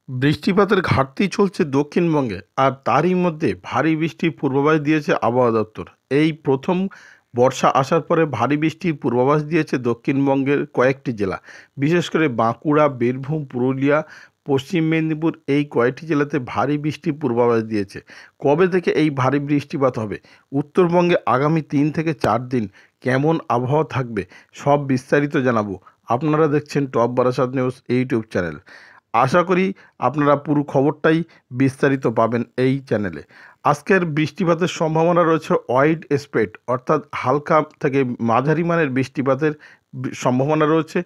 বৃষ্টিপাতের ঘাটতি চলছে দক্ষিণবঙ্গে, আর তারই মধ্যে ভারী বৃষ্টির পূর্বাভাস দিয়েছে আবহাওয়া দপ্তর। এই প্রথম বর্ষা আসার পরে ভারী বৃষ্টির পূর্বাভাস দিয়েছে দক্ষিণবঙ্গের কয়েকটি জেলা, বিশেষ করে বাঁকুড়া, বীরভূম, পুরুলিয়া, পশ্চিম মেদিনীপুর, এই কয়েকটি জেলাতে ভারী বৃষ্টির পূর্বাভাস দিয়েছে। কবে থেকে এই ভারী বৃষ্টিপাত হবে, উত্তরবঙ্গে আগামী 3 থেকে 4 দিন কেমন আবহাওয়া থাকবে, সব বিস্তারিত জানাবো। আপনারা দেখছেন top Barasat news YouTube channel. আশা করি আপনারা পুরো খবরটাই বিস্তারিত পাবেন এই চ্যানেলে। আজকের বৃষ্টিপাতের সম্ভাবনা রয়েছে ওয়াইড স্প্রেড, অর্থাৎ হালকা থেকে মাঝারি মানের বৃষ্টিপাতের সম্ভাবনা রয়েছে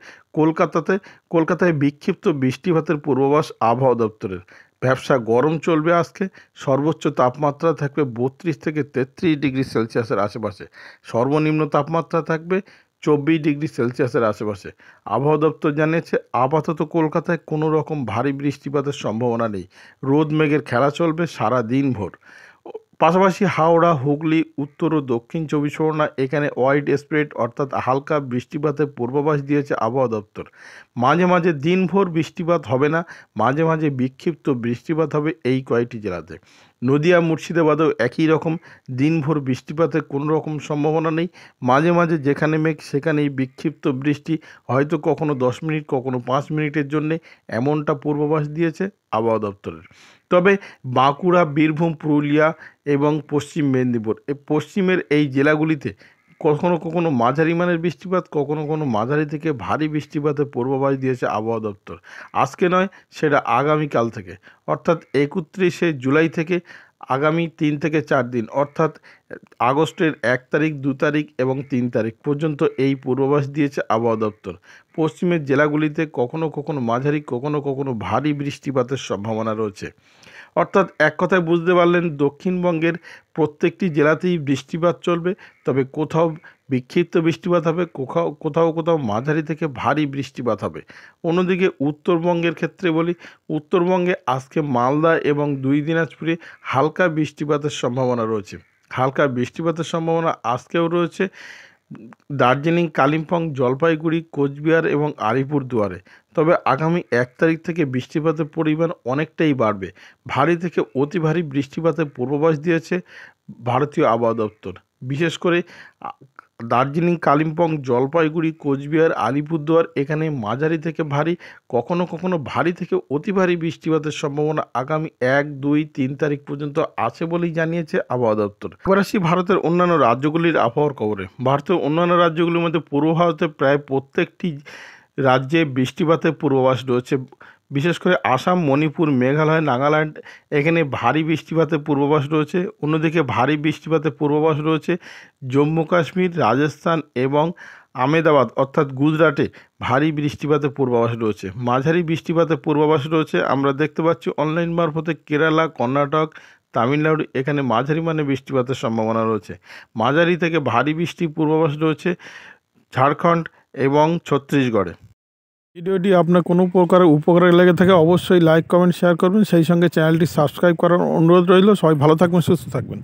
কলকাতায় বিক্ষিপ্ত বৃষ্টিপাতের পূর্বাভাস আবহাওয়া দপ্তরের। ব্যবসা গরম চলবে আজকে। সর্বোচ্চ তাপমাত্রা থাকবে 32 থেকে 33 ডিগ্রি সেলসিয়াসের আশেপাশে। সর্বনিম্ন তাপমাত্রা থাকবে 24 ডিগ্রি সেলসিয়াসের আশেপাশে। আবহাওয়া দপ্তর জানিয়েছে আপাতত কলকাতায় কোনো রকম ভারী বৃষ্টিপাতের সম্ভাবনা নেই। রোদ মেঘের খেলা চলবে সারা দিনভর। পাশাপাশি হাওড়া, হুগলি, উত্তর ও দক্ষিণ 24 পরগনা, এখানে ওয়াইড স্প্রেড অর্থাৎ হালকা বৃষ্টিপাতের পূর্বাভাস দিয়েছে আবহাওয়া দপ্তর। মাঝে মাঝে দিনভর বৃষ্টিপাত হবে না, মাঝে মাঝে বিক্ষিপ্ত বৃষ্টিপাত হবে এই কয়েকটি জেলাতে। নদিয়া, মুর্শিদাবাদেও একই রকম, দিনভর বৃষ্টিপাতের কোনো রকম সম্ভাবনা নেই। মাঝে মাঝে যেখানে মেঘ সেখানেই বিক্ষিপ্ত বৃষ্টি, হয়তো কখনো 10 মিনিট, কখনো 5 মিনিটের জন্যে, এমনটা পূর্বাভাস দিয়েছে আবহাওয়া দপ্তরের। তবে বাঁকুড়া, বীরভূম, পুরুলিয়া এবং পশ্চিম মেদিনীপুর, এই পশ্চিমের এই জেলাগুলিতে কখনো কখনো মাঝারি মানের বৃষ্টিপাত, কখনো কখনো মাঝারি থেকে ভারী বৃষ্টিপাতের পূর্বাভাস দিয়েছে আবহাওয়া দপ্তর। আজকে নয়, সেটা আগামীকাল থেকে, অর্থাৎ 31শে জুলাই থেকে আগামী 3 থেকে 4 দিন, অর্থাৎ আগস্টের 1 তারিখ, 2 তারিখ এবং 3 তারিখ পর্যন্ত এই পূর্বাভাস দিয়েছে আবহাওয়া দপ্তর। পশ্চিমের জেলাগুলিতে কখনো কখনো মাঝারি, কখনো কখনো ভারী বৃষ্টিপাতের সম্ভাবনা রয়েছে। অর্থাৎ এক কথায় বুঝতে পারলেন, দক্ষিণবঙ্গের প্রত্যেকটি জেলাতেই বৃষ্টিপাত চলবে, তবে কোথাও বিক্ষিপ্ত বৃষ্টিপাত হবে, কোথাও কোথাও মাঝারি থেকে ভারী বৃষ্টিপাত হবে। অন্যদিকে উত্তরবঙ্গের ক্ষেত্রে বলি, উত্তরবঙ্গে আজকে মালদা এবং 2 দিনাজপুরে হালকা বৃষ্টিপাতের সম্ভাবনা রয়েছে। হালকা বৃষ্টিপাতের সম্ভাবনা আজকেও রয়েছে দার্জিলিং, কালিম্পং, জলপাইগুড়ি, কোচবিহার এবং আলিপুরদুয়ারে। তবে আগামী 1 তারিখ থেকে বৃষ্টিপাতের পরিমাণ অনেকটাই বাড়বে। ভারী থেকে অতি ভারী বৃষ্টিপাতের পূর্বাভাস দিয়েছে ভারতীয় আবহাওয়া দপ্তর। বিশেষ করে দার্জিলিং, কালিম্পং, জলপাইগুড়ি, কোচবিহার, আলিপুরদুয়ার, এখানে মাঝারি থেকে ভারী, কখনো কখনো ভারী থেকে অতি ভারী বৃষ্টিপাতের সম্ভাবনা আগামী 1, 2, 3 তারিখ পর্যন্ত আছে বলেই জানিয়েছে আবহাওয়া দপ্তর। এবার আসি ভারতের অন্যান্য রাজ্যগুলির আবহাওয়ার খবরে। ভারতের অন্যান্য রাজ্যগুলির মধ্যে পূর্ব ভারতে প্রায় প্রত্যেকটি রাজ্যে বৃষ্টিপাতের পূর্বাভাস রয়েছে। বিশেষ করে আসাম, মণিপুর, মেঘালয়, নাগাল্যান্ড, এখানে ভারী বৃষ্টিপাতের পূর্বাভাস রয়েছে। অন্যদিকে ভারী বৃষ্টিপাতের পূর্বাভাস রয়েছে জম্মু কাশ্মীর, রাজস্থান এবং আহমেদাবাদ অর্থাৎ গুজরাটে ভারী বৃষ্টিপাতের পূর্বাভাস রয়েছে। মাঝারি বৃষ্টিপাতের পূর্বাভাস রয়েছে আমরা দেখতে পাচ্ছি অনলাইন মারফতে কেরালা, কর্ণাটক, তামিলনাড়ু, এখানে মাঝারি মানে বৃষ্টিপাতের সম্ভাবনা রয়েছে। মাঝারি থেকে ভারী বৃষ্টির পূর্বাভাস রয়েছে ঝাড়খণ্ড এবং ছত্তিশগড়ে। ভিডিওটি আপনার কোনো প্রকার উপকারে লেগে থাকে অবশ্যই লাইক, কমেন্ট, শেয়ার করবেন। সেই সঙ্গে চ্যানেলটি সাবস্ক্রাইব করার অনুরোধ রইল। সবাই ভালো থাকবেন, সুস্থ থাকবেন।